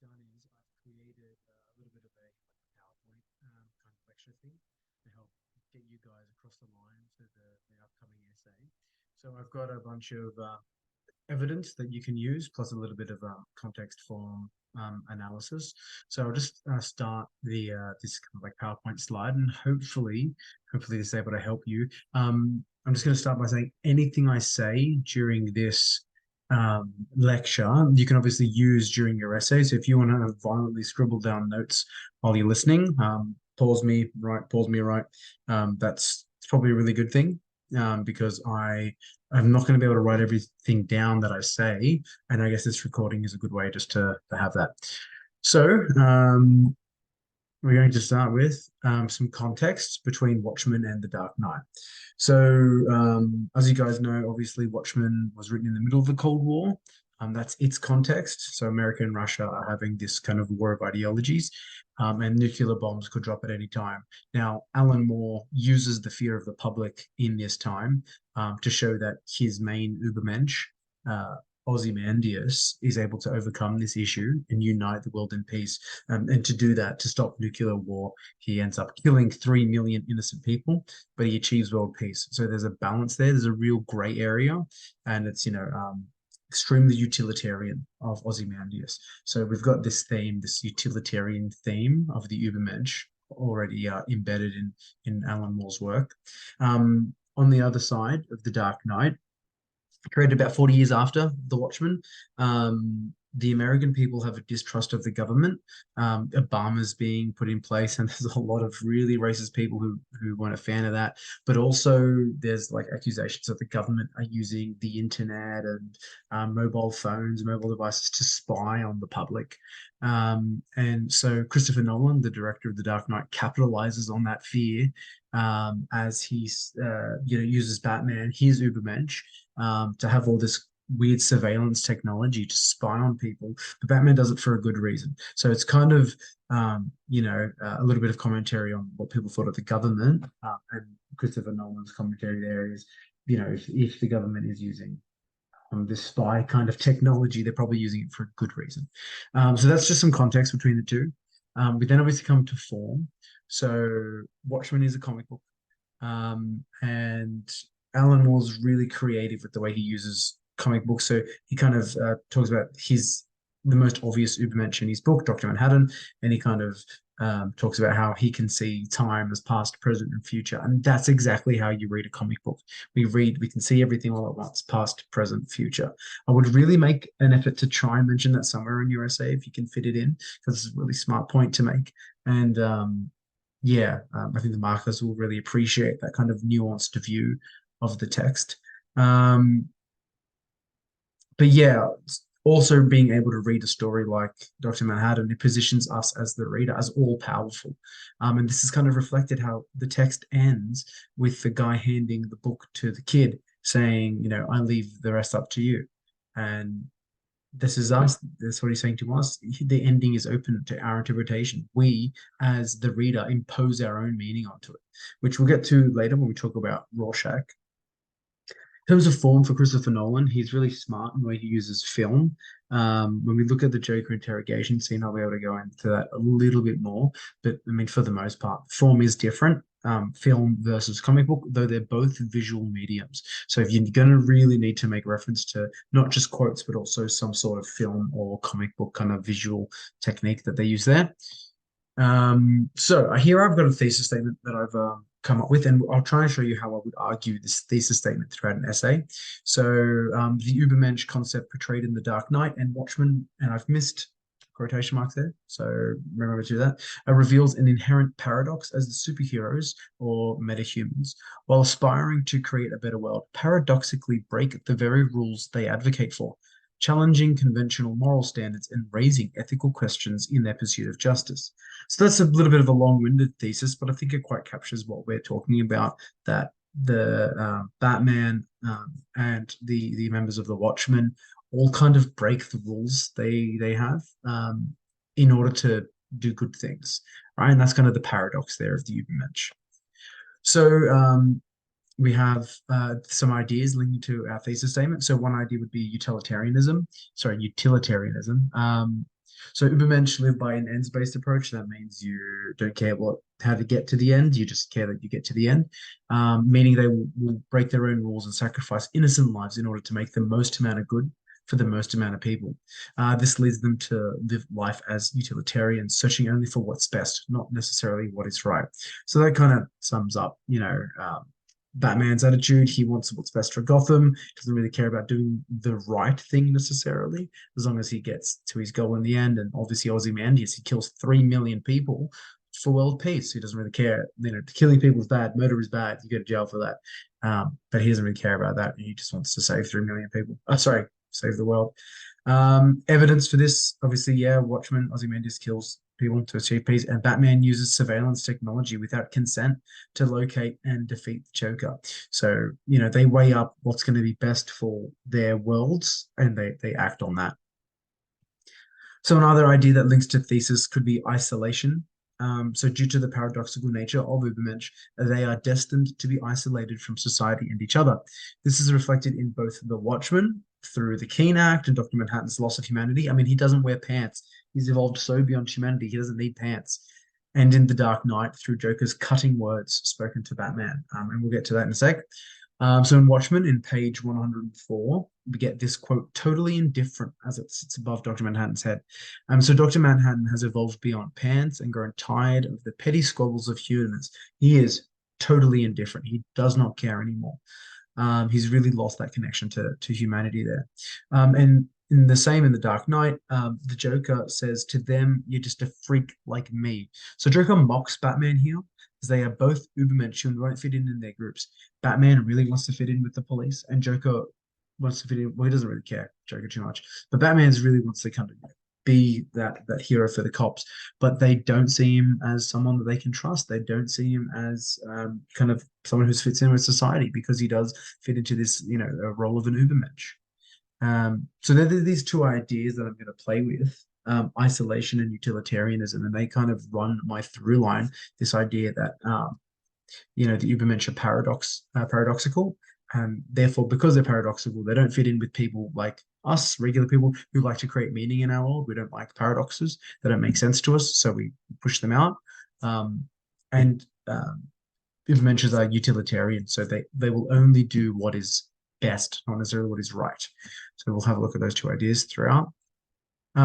done is I've created a little bit of a PowerPoint kind of lecture thing to help get you guys across the line for the upcoming essay. So I've got a bunch of evidence that you can use, plus a little bit of context form analysis. So I'll just start the this kind of like PowerPoint slide, and hopefully this is able to help you. I'm just going to start by saying anything I say during this lecture, you can obviously use during your essay. So if you want to violently scribble down notes while you're listening, pause me, right. That's probably a really good thing because I'm not going to be able to write everything down that I say, and I guess this recording is a good way just to have that. So we're going to start with some context between Watchmen and The Dark Knight. So, as you guys know, obviously Watchmen was written in the middle of the Cold War. That's its context. So America and Russia are having this kind of war of ideologies, and nuclear bombs could drop at any time. Now, Alan Moore uses the fear of the public in this time to show that his main Übermensch, uh, Ozymandias, is able to overcome this issue and unite the world in peace. And to do that, to stop nuclear war, he ends up killing 3 million innocent people, but he achieves world peace. So there's a balance there. There's a real gray area, and it's, extremely utilitarian of Ozymandias. So we've got this theme, this utilitarian theme of the Übermensch already embedded in Alan Moore's work. On the other side of the Dark Knight, created about 40 years after The Watchmen. The American people have a distrust of the government. Obama's being put in place, and there's a lot of really racist people who weren't a fan of that. But also, there's like accusations that the government are using the internet and mobile phones, mobile devices to spy on the public. And so, Christopher Nolan, the director of The Dark Knight, capitalizes on that fear as he uses Batman, his Übermensch, to have all this weird surveillance technology to spy on people. But Batman does it for a good reason. So it's kind of, a little bit of commentary on what people thought of the government. And Christopher Nolan's commentary there is, if the government is using this spy kind of technology, they're probably using it for a good reason. So that's just some context between the two. We then obviously come to form. So Watchmen is a comic book. And Alan Moore's really creative with the way he uses comic books. So he kind of talks about the most obvious Übermensch in his book, Dr. Manhattan, and he kind of talks about how he can see time as past, present, and future. And that's exactly how you read a comic book. We can see everything all at once, past, present, future. I would really make an effort to try and mention that somewhere in your essay if you can fit it in, because it's a really smart point to make. And I think the markers will really appreciate that kind of nuanced view of the text. But yeah, also being able to read a story like Dr. Manhattan, it positions us as the reader as all powerful. And this is kind of reflected how the text ends with the guy handing the book to the kid saying, I leave the rest up to you. And this is us. That's what he's saying to us. The ending is open to our interpretation. We, as the reader, impose our own meaning onto it, which we'll get to later when we talk about Rorschach. In terms of form for Christopher Nolan, he's really smart in the way he uses film. When we look at the Joker interrogation scene, I'll be able to go into that a little bit more. But I mean, for the most part, form is different. Film versus comic book, though they're both visual mediums. So if you're going to really need to make reference to not just quotes, but also some sort of film or comic book kind of visual technique that they use there. So here I've got a thesis statement that I've come up with, and I'll try and show you how I would argue this thesis statement throughout an essay. So the Übermensch concept portrayed in The Dark Knight and Watchmen, and I've missed quotation marks there, so remember to do that, reveals an inherent paradox as the superheroes or metahumans, while aspiring to create a better world, paradoxically break the very rules they advocate for, challenging conventional moral standards and raising ethical questions in their pursuit of justice. So that's a little bit of a long-winded thesis, but I think it quite captures what we're talking about, that the Batman and the members of the Watchmen all kind of break the rules they have in order to do good things, right? And that's kind of the paradox there of the Übermensch. So we have some ideas linking to our thesis statement. So one idea would be utilitarianism. So Ubermensch live by an ends-based approach. That means you don't care what how to get to the end. You just care that you get to the end. Meaning they will break their own rules and sacrifice innocent lives in order to make the most amount of good for the most amount of people. This leads them to live life as utilitarians, searching only for what's best, not necessarily what is right. So that kind of sums up, Batman's attitude. He wants what's best for Gotham. Doesn't really care about doing the right thing necessarily, as long as he gets to his goal in the end. And obviously, Ozymandias, he kills 3 million people for world peace. He doesn't really care. Killing people is bad. Murder is bad. You go to jail for that. But he doesn't really care about that. He just wants to save 3 million people. Sorry, save the world. Evidence for this, obviously, yeah, Watchmen, Ozymandias kills people to achieve peace, and Batman uses surveillance technology without consent to locate and defeat the Joker. So, they weigh up what's going to be best for their worlds and they act on that. So another idea that links to thesis could be isolation. So due to the paradoxical nature of Übermensch, they are destined to be isolated from society and each other. This is reflected in both the Watchmen through the Keene Act and Dr. Manhattan's loss of humanity. I mean, he doesn't wear pants. He's evolved so beyond humanity, he doesn't need pants. And in The Dark Knight through Joker's cutting words spoken to Batman. And we'll get to that in a sec. So in Watchmen, in page 104, we get this quote, totally indifferent as it sits above Dr. Manhattan's head. So Dr. Manhattan has evolved beyond pants and grown tired of the petty squabbles of humans. He is totally indifferent. He does not care anymore. He's really lost that connection to humanity there. And in the same in The Dark Knight, the Joker says to them, you're just a freak like me. So Joker mocks Batman here, as they are both Ubermensch and won't fit in their groups. Batman really wants to fit in with the police, and Joker wants to fit in. Well, he doesn't really care, Joker, too much. But Batman really wants to kind of be that hero for the cops, but they don't see him as someone that they can trust. They don't see him as kind of someone who fits in with society, because he does fit into this, a role of an Ubermensch. So there are these two ideas that I'm going to play with, isolation and utilitarianism, and they kind of run my through line, this idea that, the Ubermensch are paradoxical, and therefore, because they're paradoxical, they don't fit in with people like us, regular people who like to create meaning in our world. We don't like paradoxes. They don't make sense to us, so we push them out. And Ubermenschers are utilitarian, so they will only do what is best, not necessarily what is right. So we'll have a look at those two ideas throughout.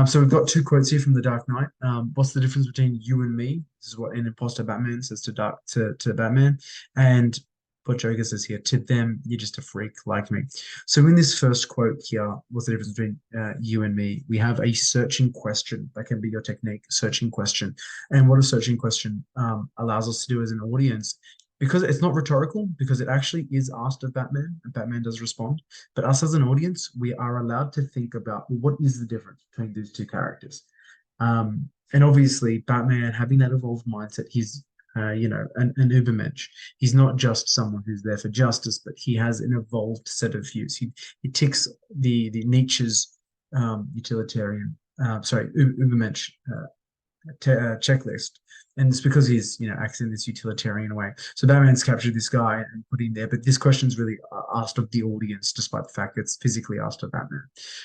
So we've got two quotes here from The Dark Knight. What's the difference between you and me? This is what an imposter Batman says to Batman. And what Joker says here, to them, you're just a freak like me. So in this first quote here, what's the difference between you and me? We have a searching question. That can be your technique, searching question. And what a searching question allows us to do as an audience, because it's not rhetorical, because it actually is asked of Batman, and Batman does respond. But us as an audience, we are allowed to think about what is the difference between these two characters. And obviously, Batman having that evolved mindset, he's an Ubermensch. He's not just someone who's there for justice, but he has an evolved set of views. He ticks the Nietzsche's utilitarian, Ubermensch checklist, and it's because he's acts in this utilitarian way. So Batman's captured this guy and put him there, but this question's really asked of the audience, despite the fact it's physically asked of Batman.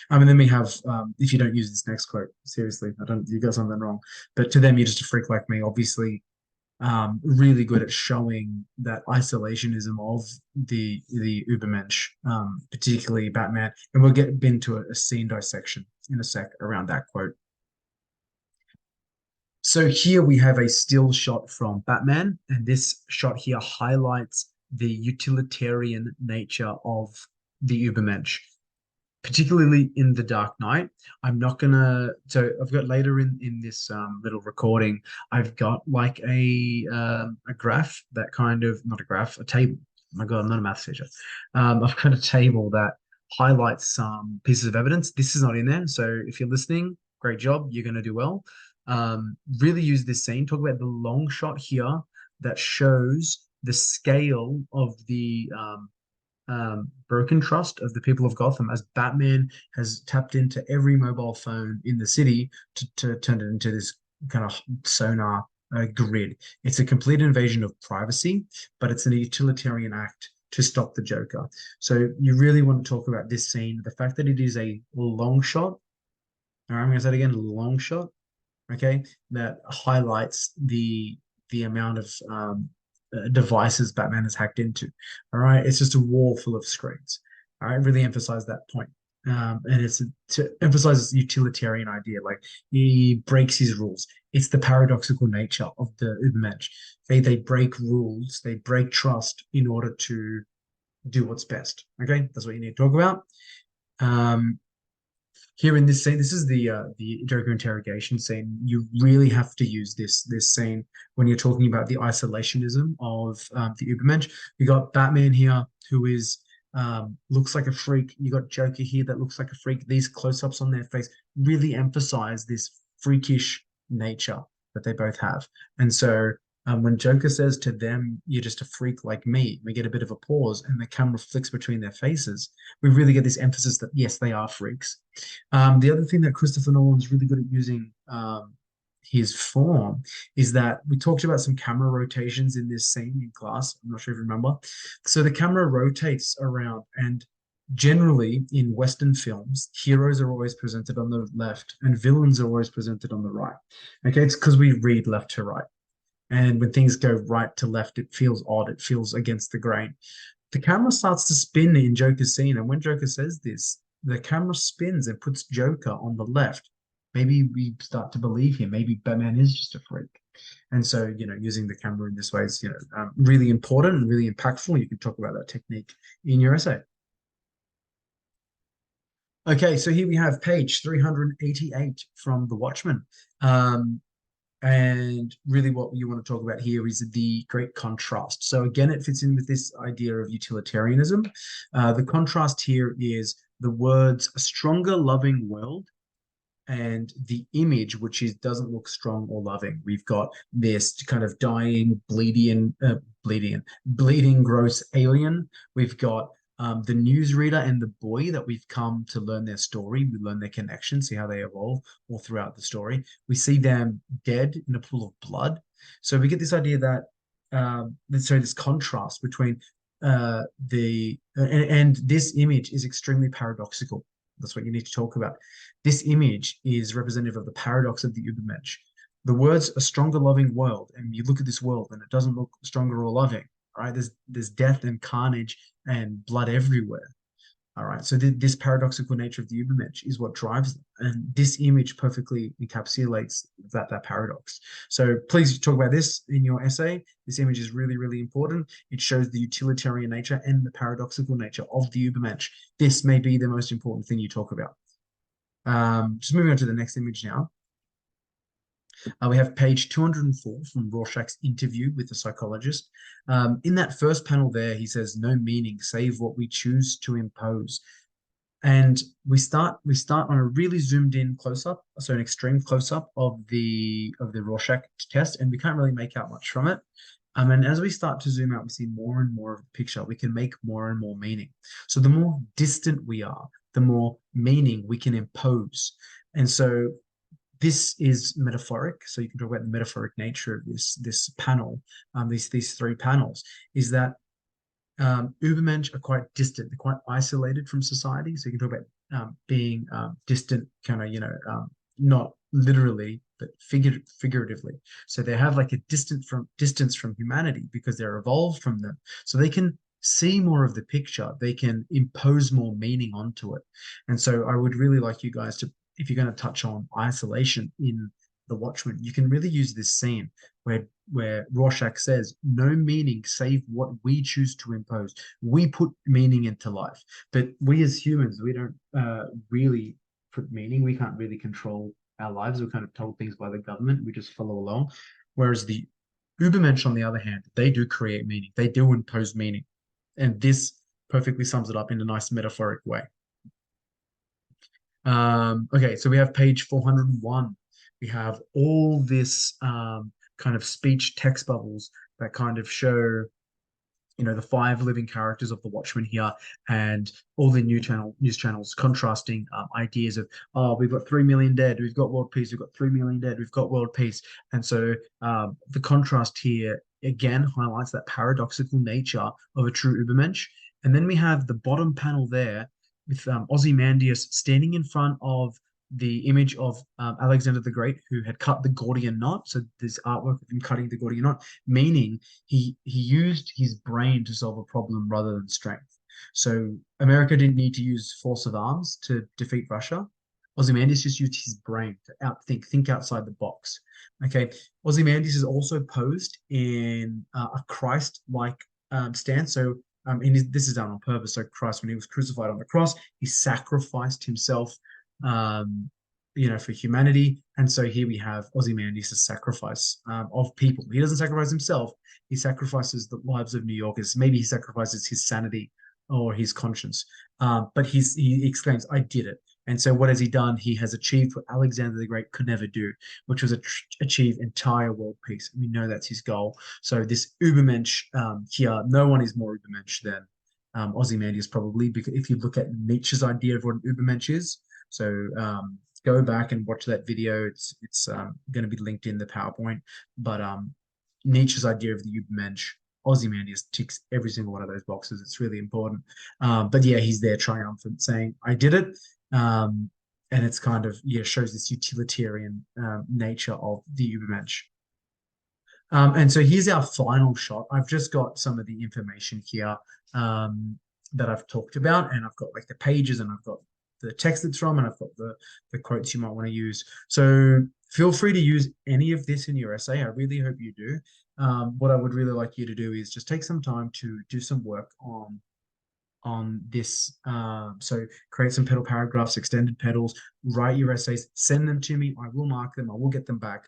And then we have, if you don't use this next quote, seriously, you got something wrong. But to them, you're just a freak like me. Obviously, really good at showing that isolationism of the Ubermensch, particularly Batman. And we'll get into a scene dissection in a sec around that quote. So here we have a still shot from Batman, and this shot here highlights the utilitarian nature of the Ubermensch, particularly in The Dark Knight. I'm not gonna. So I've got later in this little recording, I've got like a graph that kind of, not a graph, a table. Oh my God, I'm not a math teacher. I've got a table that highlights some pieces of evidence. This is not in there, so if you're listening, great job. You're gonna do well. Really use this scene. Talk about the long shot here that shows the scale of the broken trust of the people of Gotham, as Batman has tapped into every mobile phone in the city to turn it into this kind of sonar grid. It's a complete invasion of privacy, but it's a utilitarian act to stop the Joker. So you really want to talk about this scene, the fact that it is a long shot, All right, I'm going to say it again, long shot. Okay, that highlights the amount of devices Batman has hacked into. All right, it's just a wall full of screens. All right, really emphasize that point. And it's to emphasize this utilitarian idea, like he breaks his rules. It's the paradoxical nature of the Ubermensch. They break rules, they break trust in order to do what's best. Okay, that's what you need to talk about. Um, Here in this scene, this is the Joker interrogation scene. You really have to use this scene when you're talking about the isolationism of the Ubermensch. You got Batman here who is looks like a freak. You got Joker here that looks like a freak. These close-ups on their face really emphasize this freakish nature that they both have. And so when Joker says to them, "You're just a freak like me," we get a bit of a pause, and the camera flicks between their faces. We really get this emphasis that yes, they are freaks. The other thing that Christopher Nolan's really good at using his form is that we talked about some camera rotations in this scene in class. I'm not sure if you remember. So the camera rotates around, and generally in Western films, heroes are always presented on the left and villains are always presented on the right. Okay, it's because we read left to right. And when things go right to left, it feels odd. It feels against the grain. The camera starts to spin in Joker's scene, and when Joker says this, the camera spins and puts Joker on the left. Maybe we start to believe him. Maybe Batman is just a freak. And so, using the camera in this way is, really important and really impactful. You can talk about that technique in your essay. Okay, so here we have page 388 from The Watchmen. Um, And really, what you want to talk about here is the great contrast. So, again, it fits in with this idea of utilitarianism. The contrast here is the words a stronger, loving world and the image, which is doesn't look strong or loving. We've got this kind of dying, bleeding, gross alien. We've got the newsreader and the boy that we've come to learn their story. We learn their connection, see how they evolve all throughout the story. We see them dead in a pool of blood. So we get this idea that so this contrast between and this image is extremely paradoxical. That's what you need to talk about. This image is representative of the paradox of the Übermensch. The words a stronger, loving world, and you look at this world and it doesn't look stronger or loving. All right, there's death and carnage and blood everywhere. All right, so this paradoxical nature of the Übermensch is what drives them, and this image perfectly encapsulates that paradox. So please talk about this in your essay. This image is really, really important. It shows the utilitarian nature and the paradoxical nature of the Übermensch. This may be the most important thing you talk about. Just moving on to the next image now. We have page 204 from Rorschach's interview with the psychologist. In that first panel there, he says, "No meaning save what we choose to impose." And we start on a really zoomed in close up, so an extreme close up of the Rorschach test, and we can't really make out much from it. And as we start to zoom out, we see more and more of the picture. We can make more and more meaning. So the more distant we are, the more meaning we can impose. And so this is metaphoric. So you can talk about the metaphoric nature of this panel, these three panels, is that Ubermensch are quite distant. They're quite isolated from society. So you can talk about being distant, kind of, not literally, but figuratively. So they have like a distance from humanity because they're evolved from them. So they can see more of the picture. They can impose more meaning onto it. And so I would really like you guys to, if you're going to touch on isolation in The Watchmen, you can really use this scene where Rorschach says, "No meaning save what we choose to impose. We put meaning into life, but we as humans, we don't really put meaning. We can't really control our lives. We're kind of told things by the government. We just follow along. Whereas the Ubermensch, on the other hand, they do create meaning. They do impose meaning, and this perfectly sums it up in a nice metaphoric way." Okay, so we have page 401. We have all this kind of speech text bubbles that kind of show, the five living characters of the Watchmen here, and all the news channels contrasting ideas of, oh, we've got 3 million dead, we've got world peace, we've got 3 million dead, we've got world peace. And so the contrast here again highlights that paradoxical nature of a true Ubermensch. And then we have the bottom panel there with Ozymandias standing in front of the image of Alexander the Great, who had cut the Gordian knot. So this artwork of him cutting the Gordian knot, meaning he used his brain to solve a problem rather than strength. So America didn't need to use force of arms to defeat Russia. Ozymandias just used his brain to think outside the box. Okay, Ozymandias is also posed in a Christ-like stance. So this is done on purpose. So Christ, when he was crucified on the cross, he sacrificed himself, um, for humanity. And so here we have Ozymandias' sacrifice of people. He doesn't sacrifice himself. He sacrifices the lives of New Yorkers. Maybe he sacrifices his sanity or his conscience. But he exclaims, "I did it." And so what has he done? He has achieved what Alexander the Great could never do, which was achieve entire world peace. And we know that's his goal. So this Übermensch here, no one is more Übermensch than Ozymandias probably, because if you look at Nietzsche's idea of what an Übermensch is, so go back and watch that video. It's going to be linked in the PowerPoint. But Nietzsche's idea of the Übermensch, Ozymandias ticks every single one of those boxes. It's really important. But yeah, he's there triumphant, saying, "I did it." Um, and it's kind of, yeah, shows this utilitarian nature of the Übermensch. And so here's our final shot. I've just got some of the information here that I've talked about, and I've got like the pages, and I've got the text it's from, and I've got the quotes you might want to use. So feel free to use any of this in your essay. I really hope you do. What I would really like you to do is just take some time to do some work on this. So create some pedal paragraphs, extended pedals, write your essays, send them to me. I will mark them. I will get them back.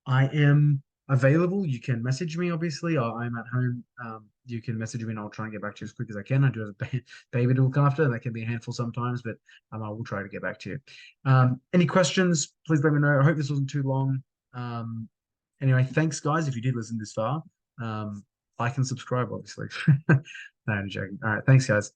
I am available. You can message me, obviously. I'm at home. You can message me and I'll try and get back to you as quick as I can. I do have a baby to look after. That can be a handful sometimes, but I will try to get back to you. Any questions, please let me know. I hope this wasn't too long. Anyway, thanks, guys, if you did listen this far. Like and subscribe, obviously. No, I'm joking. All right, thanks, guys.